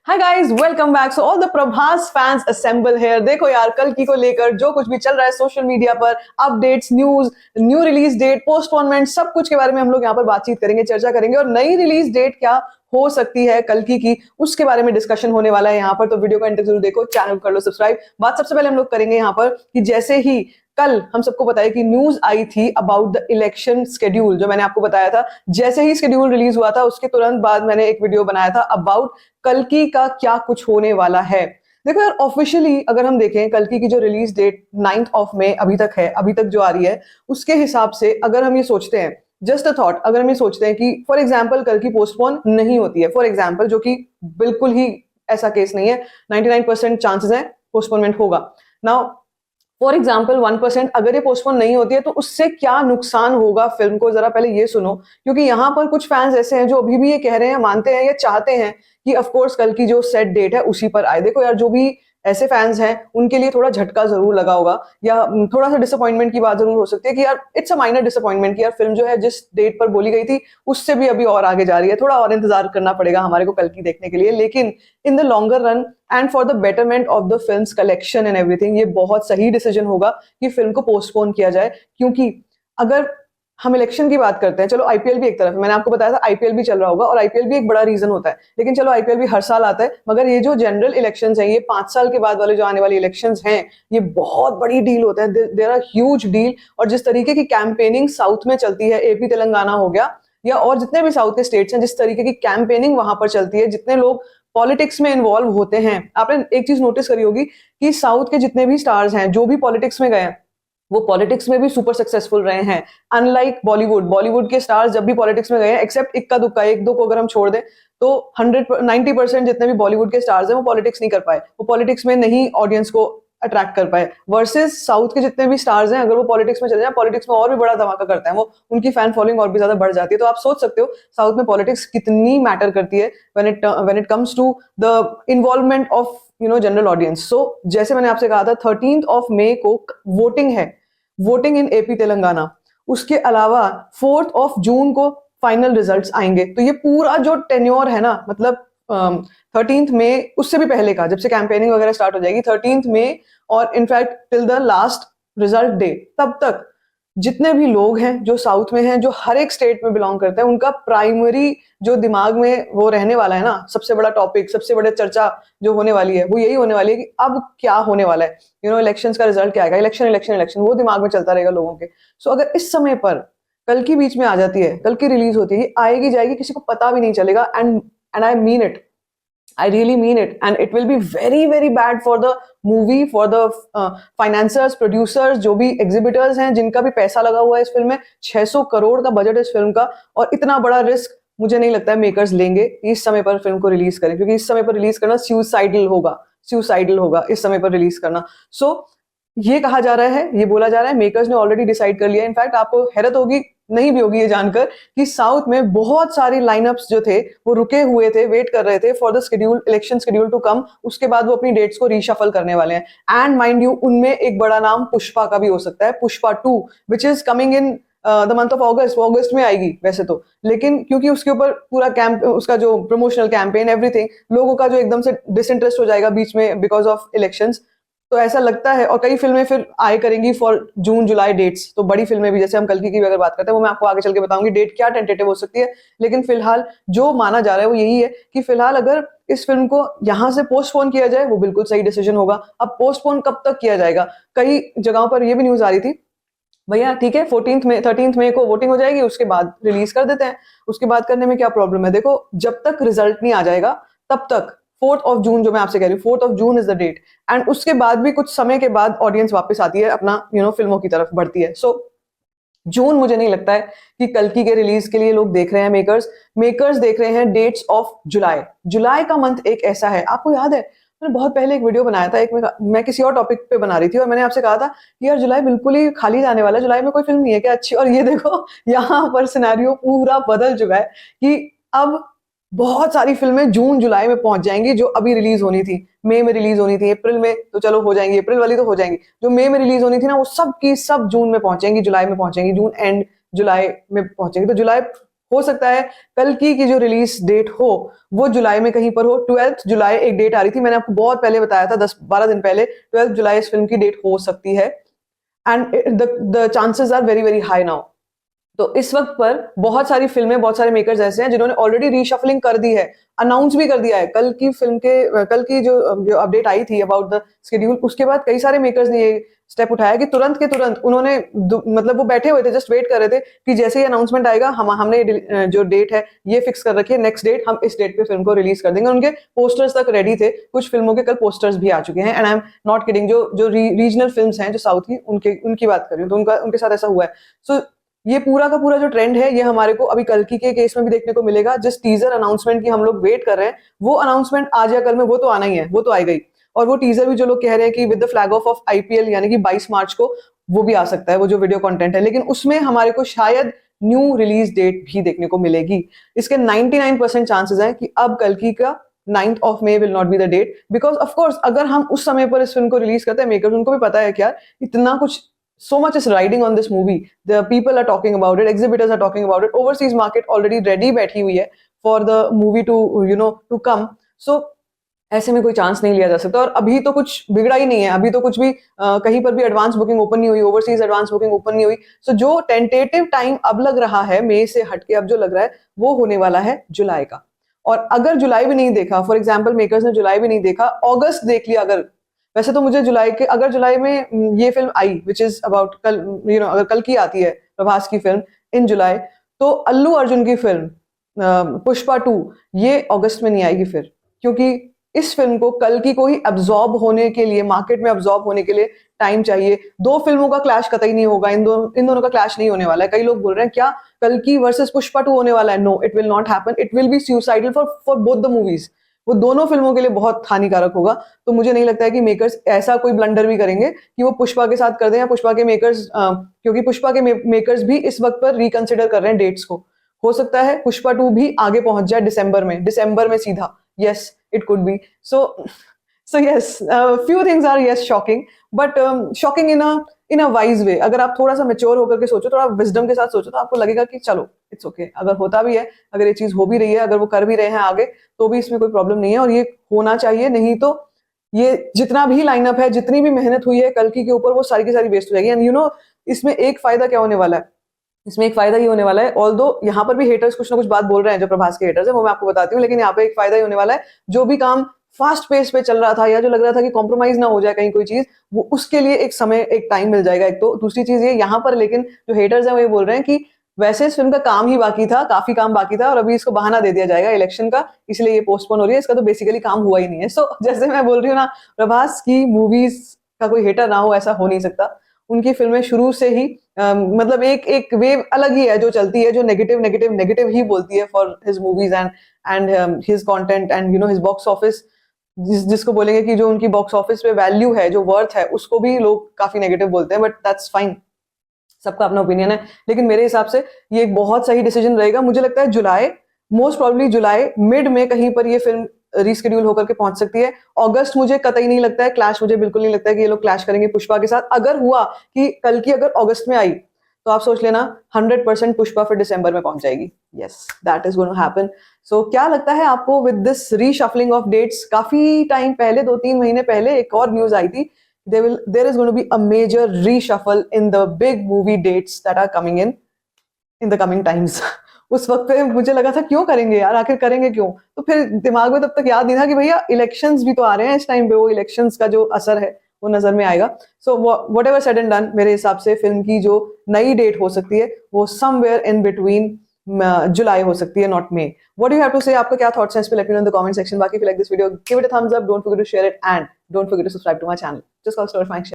Hi guys, welcome back. So all the Prabhas fans assemble here. देखो यार, कल्कि को लेकर जो कुछ भी चल रहा है सोशल मीडिया पर, updates, news, new release date, postponement, सब कुछ के बारे में हम लोग यहाँ पर बातचीत करेंगे, चर्चा करेंगे। और नई रिलीज डेट क्या हो सकती है कल्कि की, उसके बारे में डिस्कशन होने वाला है यहाँ पर। तो वीडियो को एंड तक जरूर देखो, चैनल कर लो सब्सक्राइब। बात सबसे पहले हम लोग करेंगे यहाँ पर कि जैसे ही कल हम सबको बताया कि न्यूज आई थी अबाउट द इलेक्शन शेड्यूल, जो मैंने आपको बताया था, जैसे ही शेड्यूल रिलीज हुआ था उसके तुरंत बाद मैंने एक वीडियो बनाया था अबाउट कल्कि का क्या कुछ होने वाला है। देखो यार, ऑफिशियली अगर हम देखें कल्कि की जो release date 9th of May अभी तक है, अभी तक जो आ रही है, उसके हिसाब से अगर हम ये सोचते हैं, जस्ट अ थॉट, अगर हम ये सोचते हैं कि फॉर एग्जाम्पल कल्कि पोस्टपोन नहीं होती है, फॉर एग्जाम्पल, जो कि बिल्कुल ही ऐसा केस नहीं है, 99% चांसेस है पोस्टपोनमेंट होगा। नाउ फॉर एग्जाम्पल 1% अगर ये पोस्टपोन नहीं होती है तो उससे क्या नुकसान होगा फिल्म को, जरा पहले ये सुनो। क्योंकि यहाँ पर कुछ फैंस ऐसे हैं जो अभी भी ये कह रहे हैं, मानते हैं या चाहते हैं कि ऑफ कोर्स कल की जो सेट डेट है उसी पर आए। देखो यार, जो भी ऐसे फैंस हैं उनके लिए थोड़ा झटका जरूर लगा होगा, या थोड़ा सा डिसअपॉइंटमेंट की बात जरूर हो सकती है कि यार इट्स अ माइनर डिसअपॉइंटमेंट कि यार फिल्म जो है जिस डेट पर बोली गई थी उससे भी अभी और आगे जा रही है, थोड़ा और इंतजार करना पड़ेगा हमारे को कल की देखने के लिए। लेकिन in the longer run and for the betterment of the film collection and everything, ये बहुत सही डिसीजन होगा कि फिल्म को पोस्टपोन किया जाए। क्योंकि अगर हम इलेक्शन की बात करते हैं, चलो आईपीएल भी एक तरफ है, मैंने आपको बताया था आईपीएल भी चल रहा होगा और आईपीएल भी एक बड़ा रीजन होता है, लेकिन चलो आईपीएल भी हर साल आता है, मगर ये जो जनरल इलेक्शंस हैं, ये 5 साल के बाद वाले जो आने वाले इलेक्शंस हैं, ये बहुत बड़ी डील होते हैं, देयर आर ह्यूज डील। और जिस तरीके की कैंपेनिंग साउथ में चलती है, एपी तेलंगाना हो गया या और जितने भी साउथ के स्टेट्स हैं, जिस तरीके की कैंपेनिंग वहां पर चलती है, जितने लोग पॉलिटिक्स में इन्वॉल्व होते हैं, आपने एक चीज नोटिस करी होगी कि साउथ के जितने भी स्टार्स हैं जो भी पॉलिटिक्स में गए हैं, वो पॉलिटिक्स में भी सुपर सक्सेसफुल रहे हैं। अनलाइक बॉलीवुड, बॉलीवुड के स्टार्स जब भी पॉलिटिक्स में गए हैं, एक्सेप्ट इक्का दुक्का एक दो को अगर हम छोड़ दें, तो 190% जितने भी बॉलीवुड के स्टार्स हैं वो पॉलिटिक्स नहीं कर पाए, वो पॉलिटिक्स में नहीं ऑडियंस को अट्रैक्ट कर पाए। वर्सेस साउथ के जितने भी स्टार्स हैं, अगर वो पॉलिटिक्स में चले जाए, पॉलिटिक्स में और भी बड़ा धमाका करते हैं वो, उनकी फैन फॉलोइंग और भी ज्यादा बढ़ जाती है। तो आप सोच सकते हो साउथ में पॉलिटिक्स कितनी मैटर करती है when it comes to the involvement of general audience. So जैसे मैंने आपसे कहा था 13th ऑफ मई को वोटिंग है, वोटिंग इन एपी तेलंगाना। उसके अलावा 4th ऑफ जून को फाइनल रिजल्ट्स आएंगे। तो ये पूरा जो टेन्योर है ना, मतलब 13th मई, उससे भी पहले का, जब से कैंपेनिंग वगैरह स्टार्ट हो जाएगी 13th मई, और in fact till the last result day, तब तक जितने भी लोग हैं जो साउथ में हैं, जो हर एक स्टेट में बिलोंग करते हैं, उनका प्राइमरी जो दिमाग में वो रहने वाला है ना, सबसे बड़ा टॉपिक, सबसे बड़ा चर्चा जो होने वाली है वो यही होने वाली है कि अब क्या होने वाला है, इलेक्शंस का रिजल्ट क्या आएगा, इलेक्शन इलेक्शन इलेक्शन, वो दिमाग में चलता रहेगा लोगों के। सो अगर इस समय पर कल की बीच में आ जाती है, कल की रिलीज होती है, आएगी जाएगी, किसी को पता भी नहीं चलेगा। And I mean it, I really mean it, and it will be very very bad for the movie, for the financiers, producers, जो भी exhibitors हैं, जिनका भी पैसा लगा हुआ है इस फिल्म में। 600 करोड़ का बजट है इस फिल्म का, और इतना बड़ा रिस्क मुझे नहीं लगता है मेकर्स लेंगे इस समय पर फिल्म को रिलीज करें, क्योंकि इस समय पर रिलीज करना सुसाइडल होगा, सुसाइडल होगा इस समय पर रिलीज करना। सो ये कहा जा रहा है, ये बोला जा रहा है, मेकर्स ने ऑलरेडी डिसाइड कर लिया। इनफैक्ट आपको हैरत होगी, नहीं भी होगी ये जानकर, कि साउथ में बहुत सारी लाइनअप्स जो थे वो रुके हुए थे, वेट कर रहे थे for the schedule, election schedule to come. उसके बाद वो अपनी डेट्स को रीशफल करने वाले हैं। एंड माइंड यू, उनमें एक बड़ा नाम पुष्पा का भी हो सकता है, Pushpa 2, which is coming in the month of August. वो अगस्त में आएगी वैसे तो, लेकिन क्योंकि उसके ऊपर पूरा कैंप, उसका जो प्रमोशनल कैंपेन, एवरीथिंग, लोगों का जो एकदम से डिसइंटरेस्ट हो जाएगा बीच में बिकॉज ऑफ इलेक्शंस, तो ऐसा लगता है। और कई फिल्में फिर आए करेंगी फॉर जून जुलाई डेट्स, तो बड़ी फिल्में भी, जैसे हम कल्कि की भी अगर बात करते हैं, वो मैं आपको आगे चल के बताऊंगी डेट क्या टेंटेटिव हो सकती है। लेकिन फिलहाल जो माना जा रहा है वो यही है कि फिलहाल अगर इस फिल्म को यहां से पोस्टपोन किया जाए, वो बिल्कुल सही डिसीजन होगा। अब पोस्टपोन कब तक किया जाएगा, कई जगहों पर ये भी न्यूज आ रही थी, भैया ठीक है 13th मई को वोटिंग हो जाएगी, उसके बाद रिलीज कर देते हैं। उसके बाद करने में क्या प्रॉब्लम है? देखो, जब तक रिजल्ट नहीं आ जाएगा तब तक 4th ऑफ जून, जो मैं आपसे कह रही हूँ, 4th of June is the date. And उसके बाद भी कुछ समय के बाद ऑडियंस वापस आती है, अपना फिल्मों की तरफ बढ़ती है। सो जून मुझे नहीं लगता है कि कल्कि के रिलीज के लिए लोग देख रहे हैं, मेकर्स देख रहे हैं डेट्स ऑफ जुलाई। जुलाई का मंथ एक ऐसा है, आपको याद है मैंने बहुत पहले एक वीडियो बनाया था, एक मैं किसी और टॉपिक पे बना रही थी, और मैंने आपसे कहा था कि यार जुलाई बिल्कुल ही खाली जाने वाला है, जुलाई में कोई फिल्म नहीं है क्या अच्छी। और ये देखो यहाँ पर सिनेरियो पूरा बदल चुका है कि अब बहुत सारी फिल्में जून जुलाई में पहुंच जाएंगी, जो अभी रिलीज होनी थी, मई में रिलीज होनी थी, अप्रैल में तो चलो हो जाएंगी, अप्रैल वाली तो हो जाएंगी, जो मई में रिलीज होनी थी ना, वो सब की सब जून में पहुंचेंगी, जुलाई में पहुंचेंगी, जून एंड जुलाई में पहुंचेंगी। तो जुलाई हो सकता है कल की जो रिलीज डेट हो वो जुलाई में कहीं पर हो। 12 जुलाई एक डेट आ रही थी, मैंने आपको बहुत पहले बताया था, 10-12 दिन पहले 12 जुलाई इस फिल्म की डेट हो सकती है, and the chances are very very high now. तो इस वक्त पर बहुत सारी फिल्में, बहुत सारे मेकर्स ऐसे हैं जिन्होंने ऑलरेडी रीशफलिंग कर दी है, अनाउंस भी कर दिया है। कल की जो अपडेट आई थी अबाउट द शेड्यूल, उसके बाद कई सारे मेकर्स ने ये स्टेप उठाया कि तुरंत के तुरंत उन्होंने मतलब वो बैठे हुए थे, जस्ट वेट कर रहे थे कि जैसे ही अनाउंसमेंट आएगा हमने जो डेट है ये फिक्स कर रखी है, नेक्स्ट डेट हम इस डेट पे फिल्म को रिलीज कर देंगे। उनके पोस्टर्स तक रेडी थे, कुछ फिल्मों के कल पोस्टर्स भी आ चुके हैं, and I am not kidding. जो रीजनल फिल्म्स हैं जो साउथ की, उनकी बात कर रही हूँ, तो उनके साथ ऐसा हुआ है। सो ये पूरा का पूरा जो ट्रेंड है ये हमारे को अभी कल्कि के केस में भी देखने को मिलेगा। जिस टीजर अनाउंसमेंट की हम लोग वेट कर रहे हैं, वो अनाउंसमेंट आज या कल में वो तो आना ही है, वो तो आई गई। और वो टीजर भी जो लोग कह रहे हैं कि with the flag of IPL यानी कि 22 मार्च को वो भी आ सकता है, वो जो वीडियो कंटेंट है, लेकिन उसमें हमारे को शायद न्यू रिलीज डेट भी देखने को मिलेगी। इसके 99% चांसेस हैं कि अब कल्कि का 9th of May will not be the date, because of course अगर हम उस समय पर इस फिल्म को रिलीज करते हैं, मेकर्स उनको भी पता है क्या इतना कुछ, so much is riding on this movie, the people are talking about it, exhibitors are talking about it, overseas market already ready बैठी हुई है for the movie to to come। So ऐसे में कोई चांस नहीं लिया जा सकता, और अभी तो कुछ बिगड़ा ही नहीं है, अभी तो कुछ भी कहीं पर भी एडवांस बुकिंग ओपन नहीं हुई, ओवरसीज एडवांस बुकिंग ओपन नहीं हुई। सो जो टेंटेटिव टाइम अब लग रहा है मई से हटके, अब जो लग रहा है वो होने वाला है जुलाई का। और अगर जुलाई भी नहीं देखा, फॉर एग्जाम्पल मेकर्स ने जुलाई भी नहीं देखा, अगस्त देख लिया अगर, वैसे तो मुझे अगर जुलाई में ये film I which is about कल, अगर कल की आती है प्रभास की फिल्म इन जुलाई, तो अल्लू अर्जुन की फिल्म पुष्पा 2 ये अगस्त में नहीं आएगी फिर, क्योंकि इस फिल्म को कल की को ही अब्सॉर्ब होने के लिए, मार्केट में अब्सॉर्ब होने के लिए टाइम चाहिए। दो फिल्मों का क्लैश कतई नहीं होगा, इन दोनों का क्लैश नहीं होने वाला है। कई लोग बोल रहे हैं क्या कल की वर्सेस पुष्पा 2 होने वाला है? No, it will not happen, it will be suicidal for both the movies. वो दोनों फिल्मों के लिए बहुत हानिकारक होगा। तो मुझे नहीं लगता है कि मेकर्स ऐसा कोई ब्लंडर भी करेंगे कि वो पुष्पा के साथ कर दें, या पुष्पा के मेकर्स, क्योंकि पुष्पा के मेकर्स भी इस वक्त पर रिकंसिडर कर रहे हैं डेट्स को। हो सकता है पुष्पा 2 भी आगे पहुंच जाए दिसंबर में सीधा। Yes, it could be. So yes, few things are yes shocking, but shocking in a wise way। अगर आप थोड़ा सा मेच्योर होकर के सोचो, थोड़ा विजडम के साथ सोचो, तो आपको लगेगा कि चलो इट्स ओके, अगर होता भी है, अगर ये चीज हो भी रही है, अगर वो कर भी रहे हैं आगे, तो भी इसमें कोई प्रॉब्लम नहीं है, और ये होना चाहिए। नहीं तो ये जितना भी लाइनअप है, जितनी भी मेहनत हुई है कल्कि के ऊपर, वो सारी की सारी वेस्ट हो जाएगी। एंड इसमें एक फायदा क्या होने वाला है, इसमें एक फायदा ही होने वाला है, ऑल्दो यहाँ पर भी हेटर्स कुछ ना कुछ बात बोल रहे हैं, जो प्रभास के हेटर्स है वो मैं आपको बताती हूँ, लेकिन यहाँ पे एक फायदा ही होने वाला है। जो भी काम फास्ट पेस पे चल रहा था, या जो लग रहा था कि कॉम्प्रोमाइज ना हो जाए कहीं कोई चीज, वो उसके लिए एक समय, एक टाइम मिल जाएगा। एक तो दूसरी चीज ये यहाँ पर, लेकिन जो हेटर्स हैं वो ये बोल रहे हैं कि वैसे इस फिल्म का काम ही बाकी था, काफी काम बाकी था, और अभी इसको बहाना दे दिया जाएगा इलेक्शन का, इसलिए ये पोस्टपोन हो रही है। इसका तो बेसिकली काम हुआ ही नहीं है। सो जैसे मैं बोल रही हूँ ना, प्रभास की मूवीज का कोई हेटर ना हो ऐसा हो नहीं सकता। उनकी फिल्में शुरू से ही मतलब एक वेव अलग ही है जो चलती है, जो नेगेटिव नेगेटिव नेगेटिव ही बोलती है for his movies and his content and his box office. जिसको बोलेंगे कि जो उनकी बॉक्स ऑफिस पे वैल्यू है, जो वर्थ है, उसको भी लोग काफी नेगेटिव बोलते हैं, बट दैट्स फाइन, सबका अपना ओपिनियन है। लेकिन मेरे हिसाब से ये एक बहुत सही डिसीजन रहेगा। मुझे लगता है जुलाई, मोस्ट प्रोबेबली जुलाई मिड में कहीं पर ये फिल्म रीस्केड्यूल होकर के पहुंच सकती है। अगस्त मुझे कतई नहीं लगता है, क्लैश मुझे बिल्कुल नहीं लगता है कि ये लोग क्लैश करेंगे पुष्पा के साथ। अगर हुआ कि कल की अगर अगस्त में आई, तो आप सोच लेना 100% पुष्पा फिर दिसंबर में पहुंच जाएगी। Yes, that is going to happen. So क्या लगता है आपको with this reshuffling of dates? काफी टाइम पहले, 2-3 महीने पहले एक और न्यूज आई थी, there is going to be a major reshuffle in the big movie dates that are coming in the coming times। उस वक्त पे मुझे लगा था क्यों करेंगे यार, आखिर करेंगे क्यों? तो फिर दिमाग में तब तक याद नहीं था कि भैया इलेक्शंस भी तो आ रहे हैं इस टाइम पे, वो इलेक्शंस का जो असर है वो नजर में आएगा। So whatever said and done, मेरे हिसाब से फिल्म की जो नई डेट हो सकती है वो समवेयर इन बिटवीन जुलाई हो सकती है, not May. What do you have to say? आपका क्या थॉट्स हैं इस पे? Let me know in the comment section. बाकी if you like this video, give it a thumbs up, don't forget to share it, and don't forget to subscribe to my channel. Just call story find